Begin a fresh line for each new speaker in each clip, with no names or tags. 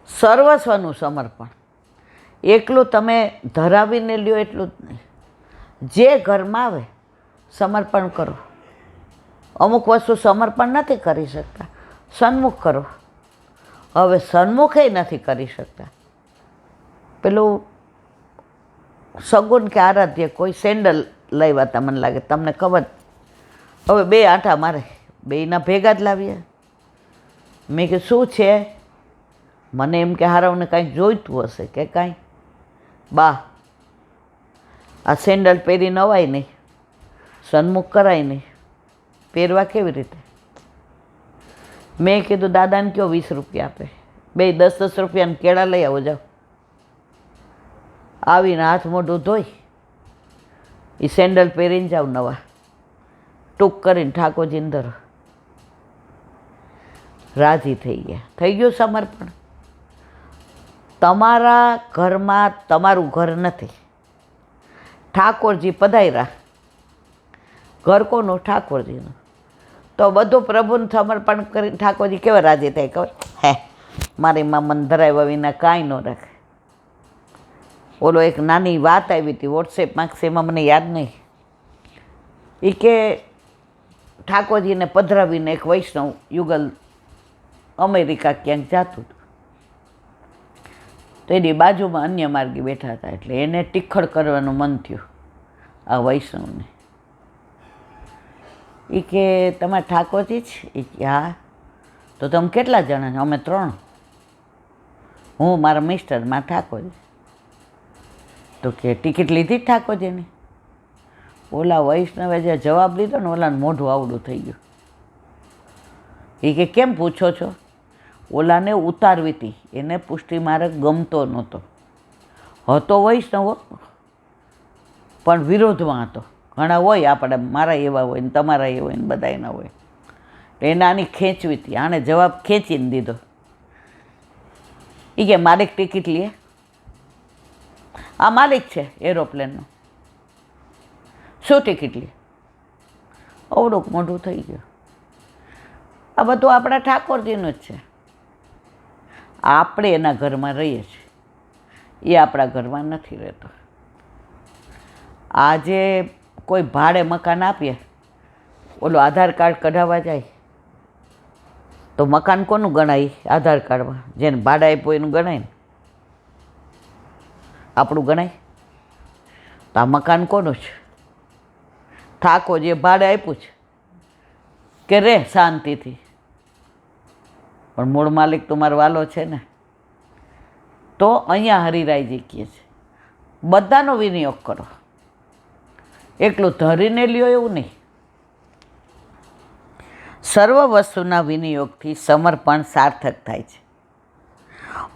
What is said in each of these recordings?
સર્વસ્વનું સમર્પણ. એકલું તમે ધરાવીને લ્યો એટલું જ નહીં, જે ઘરમાં આવે સમર્પણ કરો. અમુક વસ્તુ સમર્પણ નથી કરી શકતા, સન્મુખ કરો. હવે સન્મુખે નથી કરી શકતા. પેલું સગુન કે આરાધ્ય કોઈ સેન્ડલ લાવ્યા હતા, મને લાગે તમને ખબર. હવે 2 આંટા મારે, 2ના ભેગા જ લાવીએ. મેં કીધું શું છે? મને એમ કે હારાવને કાંઈક જોઈતું હશે કે કાંઈ. બા આ સેન્ડલ પહેરી નવાય નહીં, સન્મુખ કરાય નહીં, પહેરવા કેવી રીતે? મેં કીધું દાદાને કયો 20 રૂપિયા આપે, 2 10 રૂપિયાને કેળા લઈ આવો જાઓ. આવીને હાથ મોઢું ધોઈ એ સેન્ડલ પહેરીને જાઓ નવા, ટૂંક કરીને ઠાકોરજીને ધરો. રાજી થઈ ગયા. થઈ ગયું સમર્પણ. તમારા ઘરમાં તમારું ઘર નથી, ઠાકોરજી પધાર્યા. ઘર કોનું? ઠાકોરજીનું. તો બધું પ્રભુને સમર્પણ કરી ઠાકોરજી કેવા રાજી થાય ખબર? હે મારી માં મને ધરાવ્યા વિના કાંઈ ન રાખે. ઓલો એક નાની વાત આવી હતી વોટ્સએપમાં, એમાં મને યાદ નહીં. એ કે ઠાકોરજીને પધરાવીને એક વૈષ્ણવ યુગલ અમેરિકા ક્યાંક જતું હતું. તો એની બાજુમાં અન્ય માર્ગી બેઠા હતા, એટલે એને ટીખળ કરવાનું મન થયું આ વૈષ્ણવને. એ કે તમારે ઠાકોરજી જ? એ કે હા. તો તમે કેટલા જણા છો? અમે 3. હું, મારા મિસ્ટર, મારા ઠાકોરજી. તો કે ટિકિટ લીધી ઠાકોરજીની? ઓલા વૈષ્ણવે જે જવાબ લીધો ને, ઓલાને મોઢું આવડું થઈ ગયું. એ કે કેમ પૂછો છો? ઓલાને ઉતારવી હતી, એને પુષ્ટિ માર્ગ ગમતો નહોતો. હતો વૈષ્ણવ પણ વિરોધમાં હતો. ઘણા હોય આપણે, મારા એવા હોય ને તમારા એ હોય ને બધા એના હોય. એને આની ખેંચવી હતી, આણે જવાબ ખેંચીને દીધો. એ કે માલિક ટિકિટ લે. આ માલિક છે એરોપ્લેનનો. શું ટિકિટ લે? અવડુંક મોઢું થઈ ગયું. આ બધું આપણા ઠાકોરજીનું જ છે. આપણે એના ઘરમાં રહીએ છીએ, એ આપણા ઘરમાં નથી રહેતો. આજે કોઈ ભાડે મકાન આપીએ, ઓલું આધાર કાર્ડ કઢાવવા જાય તો મકાન કોનું ગણાય? આધાર કાર્ડમાં જેને ભાડે આપ્યું એનું ગણાય ને, આપણું ગણાય? તો આ મકાન કોનું છે? ઠાકોર જે ભાડે આપ્યું છે કે રે શાંતિથી, પણ મૂળ માલિક તો મારો વાલો છે ને. તો અહીંયા હરિરાયજી કહે છે બધાનો વિનિયોગ કરો, એકલું ધરીને લ્યો એવું નહીં. સર્વ વસ્તુના વિનિયોગથી સમર્પણ સાર્થક થાય છે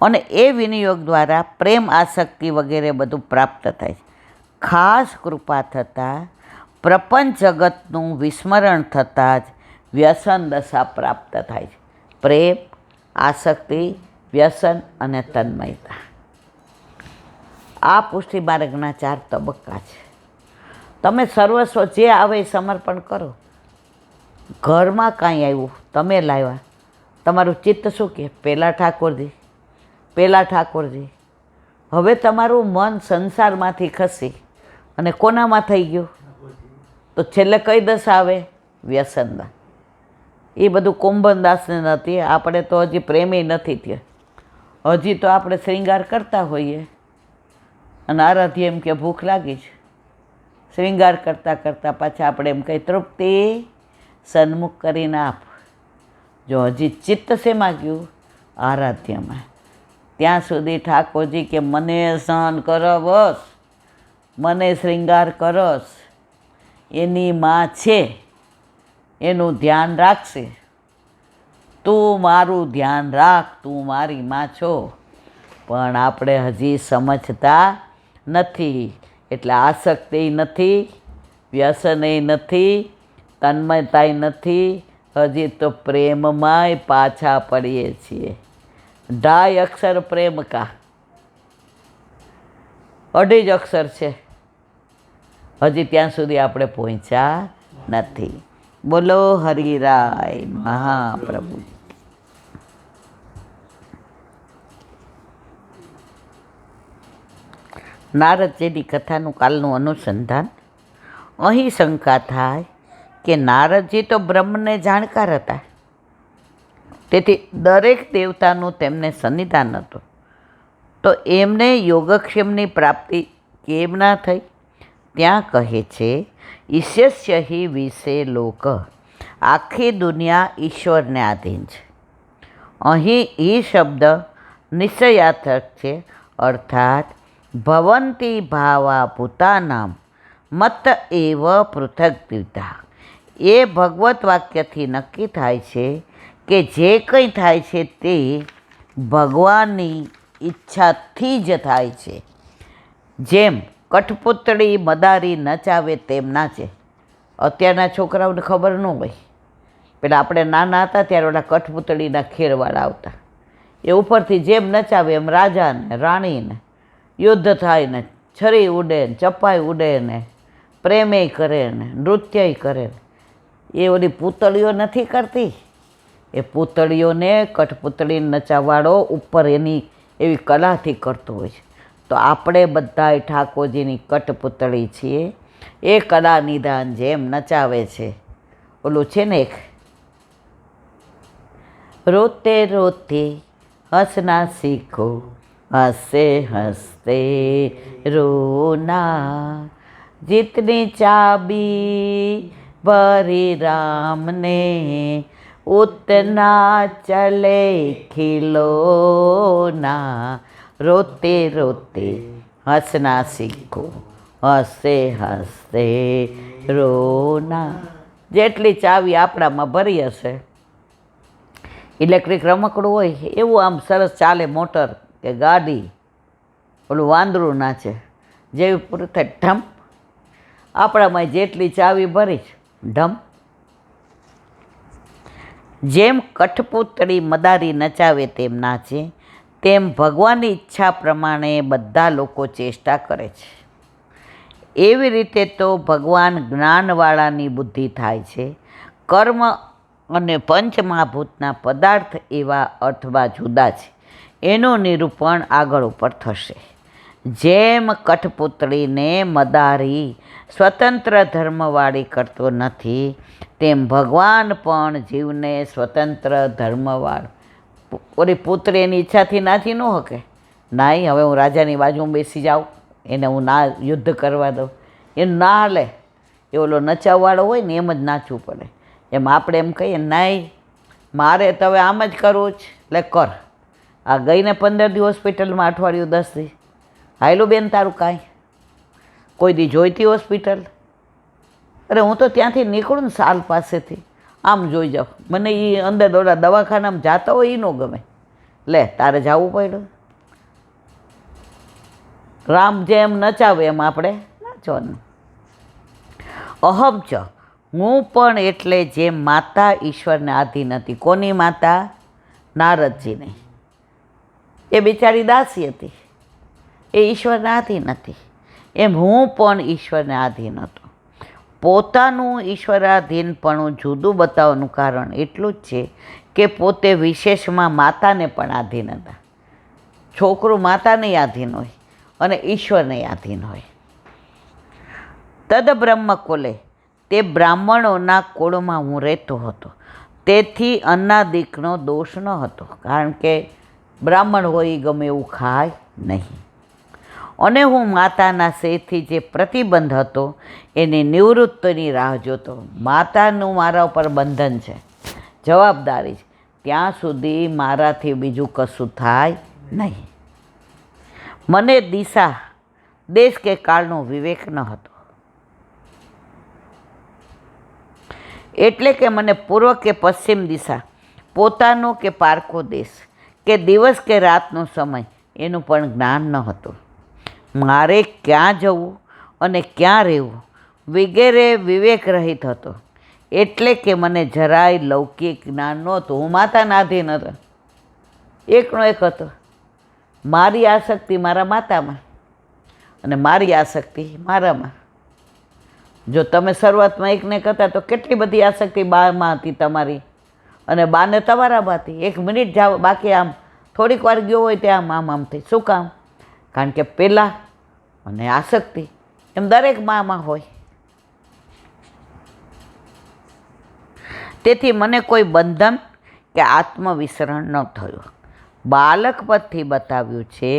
અને એ વિનિયોગ દ્વારા પ્રેમ, આસક્તિ વગેરે બધું પ્રાપ્ત થાય છે. ખાસ કૃપા થતાં પ્રપંચ જગતનું વિસ્મરણ થતાં જ વ્યસન દશા પ્રાપ્ત થાય છે. પ્રેમ, આસક્તિ, વ્યસન અને તન્મયતા. આ પુષ્ટિ માર્ગના 4 તબક્કા છે. તમે સર્વસ્વ જે આવે એ સમર્પણ કરો. ઘરમાં કાંઈ આવ્યું, તમે લાવ્યા, તમારું ચિત્ત શું કહે? પહેલાં ઠાકોરજી, પહેલાં ઠાકોરજી. હવે તમારું મન સંસારમાંથી ખસી અને કોનામાં થઈ ગયું? તો છેલ્લે કઈ દશા આવે? વ્યસનદા. એ બધું કુંભનદાસને નથી. આપણે તો હજી પ્રેમી નથી થયા. હજી તો આપણે શ્રૃંગાર કરતા હોઈએ અને આરાધ્ય એમ કે ભૂખ લાગી છે, શ્રૃંગાર કરતાં કરતાં પાછા આપણે એમ કંઈ તૃપ્તિ સન્મુખ કરીને આપ. જો હજી ચિત્ત શેમાં ગયું? આરાધ્યમાં. ત્યાં સુધી ઠાકોરજી કે મને સ્નાન કરવસ, મને શ્રૃંગાર કરસ, એની માં છે, એનું ધ્યાન રાખશે. તું મારું ધ્યાન રાખ, તું મારી માં છો. પણ આપણે હજી સમજતા નથી. એટલે આસક્તિ નથી, વ્યસનય નથી, તન્મયતાય નથી. હજી તો પ્રેમમાંય પાછા પડીએ છીએ. 2.5 અક્ષર પ્રેમ કા, 2.5 અક્ષર છે. હજી ત્યાં સુધી આપણે પહોંચ્યા નથી. બોલો હરિરાય મહાપ્રભુ. નારદજીની કથાનું કાલનું અનુસંધાન. અહીં શંકા થાય કે નારદજી તો બ્રહ્મને જાણકાર હતા, તેથી દરેક દેવતાનું તેમને સન્નિધાન હતું, તો એમને યોગક્ષેમની પ્રાપ્તિ કેમ ના થઈ? ત્યાં કહે છે, ઈશ્યસ્ય હિ વિશે લોક, આખી દુનિયા ઈશ્વરને આધીન છે. અહીં ઈ શબ્દ નિશ્ચયાર્થક છે, અર્થાત ભવંતી ભાવા ભૂતાનામ મત એવ પૃથક દ્વિધા. એ ભગવત વાક્યથી નક્કી થાય છે કે જે કંઈ થાય છે તે ભગવાનની ઈચ્છાથી જ થાય છે. જેમ કઠપુતળી મદારી નચાવે તેમ નાચે. અત્યારના છોકરાઓને ખબર ન હોય, પેલા આપણે નાના હતા ત્યારે ઓલા કઠપુતળીના ખેરવાળા આવતા, એ ઉપરથી જેમ નચાવે એમ રાજાને રાણીને યુદ્ધ થાય ને, છરી ઉડે ને, ચપાઈ ઉડે ને, પ્રેમેય કરે ને, નૃત્યય કરે ને. એ ઓલી પૂતળીઓ નથી કરતી, એ પૂતળીઓને કઠપુતળીને નચાવવાળો ઉપર એની એવી કલાથી કરતો હોય છે. તો આપણે બધાય ઠાકોરજીની કઠપુતળી છીએ. એ કલા નિધાન જેમ નચાવે છે. ઓલું છે ને એક, રોતે રોતે હસના સીખો, હસે હસતે રોના, જીતની ચાબી ભરી રામને, ઉतना चले खिलौना. रोते रोते हंसना सीखो, हंसे हंसे रोना. જેટલી ચાવી આપણામાં ભરી હશે, ઇલેક્ટ્રિક રમકડું હોય એવું આમ સરસ ચાલે, મોટર કે ગાડી, ઓલું વાંદરું નાચે, જેવી પૂરું થાય ઢમ. આપણામાં જેટલી ચાવી ભરી ઢમ. જેમ કઠપુતળી મદારી નચાવે તેમ નાચે, તેમ ભગવાનની ઈચ્છા પ્રમાણે બધા લોકો ચેષ્ટા કરે છે. એવી રીતે તો ભગવાન જ્ઞાનવાળાની બુદ્ધિ થાય છે. કર્મ અને પંચમહાભૂતના પદાર્થ એવા અર્થમાં જુદા છે, એનું નિરૂપણ આગળ ઉપર થશે. જેમ કઠપુતળીને મદારી સ્વતંત્ર ધર્મવાળી કરતો નથી, તેમ ભગવાન પણ જીવને સ્વતંત્ર ધર્મવાળ. ઓલી પુત્રી એની ઈચ્છાથી નાચી ન શકે. નાઈ હવે હું રાજાની બાજુમાં બેસી જાઉં, એને હું ના યુદ્ધ કરવા દઉં, એનું ના હાલે. એ ઓલો નચાવવાળો હોય ને એમ જ નાચવું પડે. એમ આપણે એમ કહીએ, નાઈ મારે તો હવે આમ જ કરવું જ, એટલે કર. આ ગઈને 15 દી હોસ્પિટલમાં, અઠવાડિયું 10 દી, હાયલું બેન તારું કાંઈ કોઈ દી જોઈતી હોસ્પિટલ? અરે હું તો ત્યાંથી નીકળું ને સાલ પાસેથી, આમ જોઈ જાઉં, મને એ અંદર ઓલા દવાખાનામાં જાતા હોય એ ન ગમે. લે તારે જવું પડ્યું. રામ જેમ નચાવે એમ આપણે નાચવાનું. અહમ ચ, હું પણ એટલે જેમ માતા ઈશ્વરને આધીન હતી. કોની માતા? નારદજીની. એ બિચારી દાસી હતી, એ ઈશ્વરને આધીન હતી. એમ હું પણ ઈશ્વરને આધીન હતો. પોતાનું ઈશ્વરાધીનપણું જુદું બતાવવાનું કારણ એટલું જ છે કે પોતે વિશેષમાં માતાને પણ આધીન હતા. છોકરું માતાને આધીન હોય અને ઈશ્વરને આધીન હોય. તદ બ્રહ્મ કુલે, તે બ્રાહ્મણોના કુળમાં હું રહેતો હતો, તેથી અન્નાદિકનો દોષ ન હતો, કારણ કે બ્રાહ્મણ હોય એ ગમે એવું ખાય નહીં. અને હું માતાના સેથી જે પ્રતિબંધ હતો એની નિવૃત્તિની રાહ જોતો. માતાનું મારા ઉપર બંધન છે, જવાબદારી છે, ત્યાં સુધી મારાથી બીજું કશું થાય નહીં. મને દિશા, દેશ કે કાળનો વિવેક ન હતો, એટલે કે મને પૂર્વ કે પશ્ચિમ દિશા, પોતાનો કે પારકો દેશ, કે દિવસ કે રાતનો સમય એનું પણ જ્ઞાન ન હતું. મારે ક્યાં જવું અને ક્યાં રહેવું વગેરે વિવેક રહિત હતો, એટલે કે મને જરાય લૌકિક જ્ઞાન નહોતું. હું માતાના આધીન હતો, એકનો એક હતો. મારી આસક્તિ મારા માતામાં અને મારી આસક્તિ મારામાં. જો તમે શરૂઆતમાં એકને કરતા તો કેટલી બધી આસક્તિ બામાં હતી તમારી, અને બાને તમારામાં હતી. 1 મિનિટ જાવ બાકી આમ થોડીક વાર ગયો હોય ત્યાં આમ આમ થઈ. શું કામ? કારણ કે પહેલાં અને આસક્તિ એમ દરેક મામાં હોય. તેથી મને કોઈ બંધન કે આત્મવિસરણ ન થયું. બાળકપદથી બતાવ્યું છે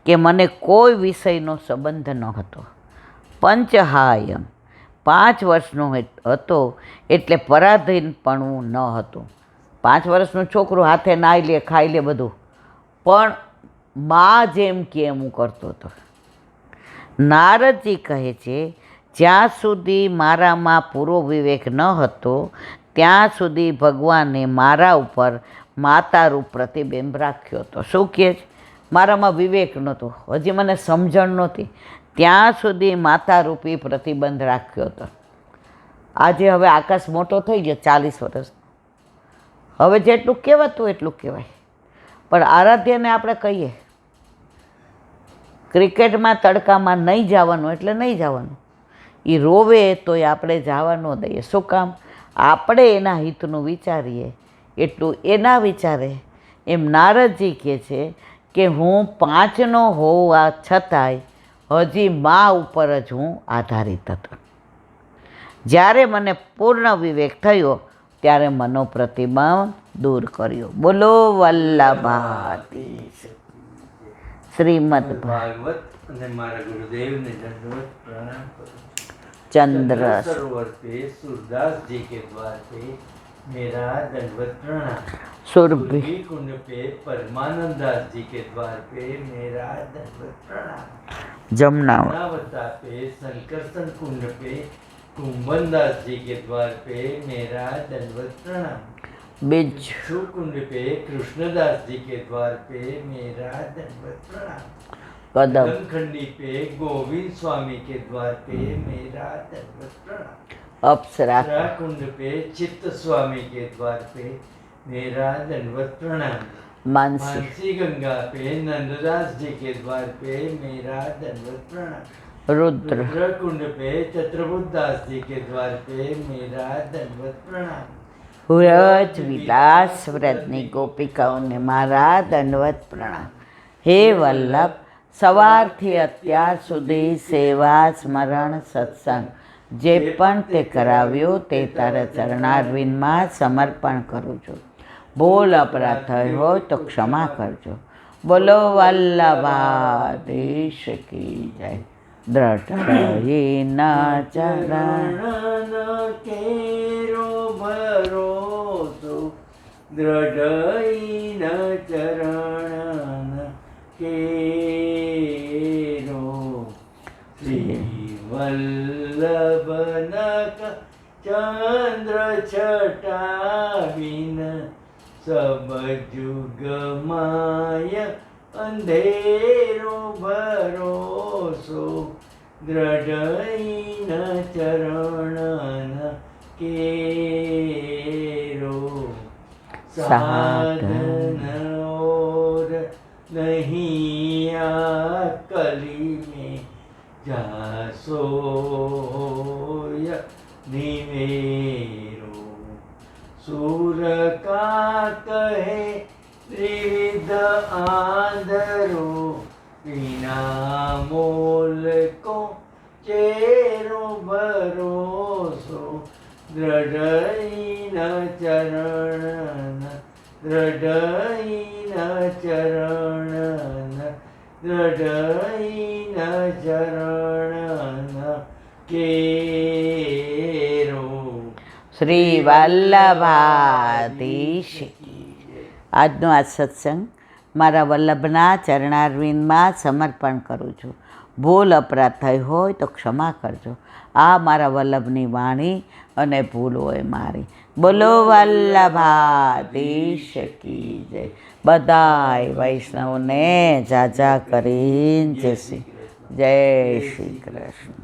કે મને કોઈ વિષયનો સંબંધ ન હતો. પંચહાયમ 5 વર્ષનો હતો એટલે પરાધીનપણું ન હતું. 5 વર્ષનું છોકરું હાથે નાઈ લે, ખાઈ લે બધું, પણ મા જેમ કે એમ હું કરતો હતો. નારદજી કહે છે, જ્યાં સુધી મારામાં પૂરો વિવેક ન હતો ત્યાં સુધી ભગવાને મારા ઉપર માતારૂપ પ્રતિબિંબ રાખ્યો હતો. શું કહે છે? મારામાં વિવેક નહોતો, હજી મને સમજણ નહોતી, ત્યાં સુધી માતારૂપી પ્રતિબંધ રાખ્યો હતો. આજે હવે આકાશ મોટો થઈ ગયો, 40 વર્ષ, હવે જેટલું કહેવાતું એટલું કહેવાય. પણ આરાધ્યને આપણે કહીએ ક્રિકેટમાં તડકામાં નહીં જવાનું એટલે નહીં જવાનું, એ રોવે તોય આપણે જવા ન દઈએ. શું કામ? આપણે એના હિતનું વિચારીએ એટલું એના વિચારે. એમ નારદજી કહે છે કે હું 5નો હોવા છતાંય હજી મા ઉપર જ હું આધારિત હતો. જ્યારે મને પૂર્ણ વિવેક થયો ત્યારે મનોપ્રતિબંધ દૂર કર્યો. બોલો વલ્લભાધીશ. શ્રીમદ
ભાગવત અને મારા ગુરુદેવને દંડવત प्रणाम करो.
चंद्र
सरोवर पे सूरदास जी के द्वार पे मेरा दंडवत प्रणाम.
सुरभि
सुरभि कुंड पे परमानंद दास जी के द्वार पे मेरा दंडवत प्रणाम.
जमुनावत
जमुनावता पे संकर्षण कुंड पे कुंभन दास जी के द्वार पे मेरा दंडवत प्रणाम.
बिज्जू
कुंड पे कृष्णदास जी के द्वार पे मेरा दंडवत प्रणाम.
कदम
खंडी पे गोविंद स्वामी के द्वार पे मेरा दंडवत प्रणाम.
अप्सरा
कुंड पे चित्त स्वामी के द्वार पे मेरा दंडवत प्रणाम.
मानसी
मानसी गंगा पे नंददास जी के द्वार पे मेरा दंडवत प्रणाम.
रुद्र
कुंड पे चत्रबुद्ध दास जी के द्वार पे मेरा दंडवत प्रणाम.
વ્રજ વિલાસ વ્રતની ગોપિકાઓને મારા દંડવત પ્રણામ. હે વલ્લભ, સવારથી અત્યાર સુધી સેવા, સ્મરણ, સત્સંગ જે પણ તે કરાવ્યો તે તારા ચરણારવિંદમાં સમર્પણ કરું છું. ભૂલ અપરાધ થયો હોય તો ક્ષમા કરજો. બોલો વલ્લભાધીશ કી જય. દ્રઢયીના ચરણ
કેરો ભરોસો, દ્રઢયીન ચરણ કેરો. શ્રી વલ્લભનક ચંદ્ર છટાવીન સબ જુગ માય અંધેરો ભરોસો, દ્રઢયીન ચરણ કેરો. साधन और नहीं कली में जासोय निवेरो. सूर का कहे त्रिविध आंधरो, बिना मोल को चेरो भरोસો, દ્રઢયીન ચરણ, દ્રઢયીન ચરણ, દ્રઢયીન ચરણ કેરો.
શ્રી વલ્લભાધીશ. આજનો આ સત્સંગ મારા વલ્લભના ચરણારવિંદમાં સમર્પણ કરું છું. ભૂલ અપરાધ થઈ હોય તો ક્ષમા કરજો. આ મારા વલ્લભની વાણી અને ભૂલ હોય મારી. બોલો વલ્લભાધીશ કી જય. બધાય વૈષ્ણવને જાજા કરીને જય શ્રી કૃષ્ણ.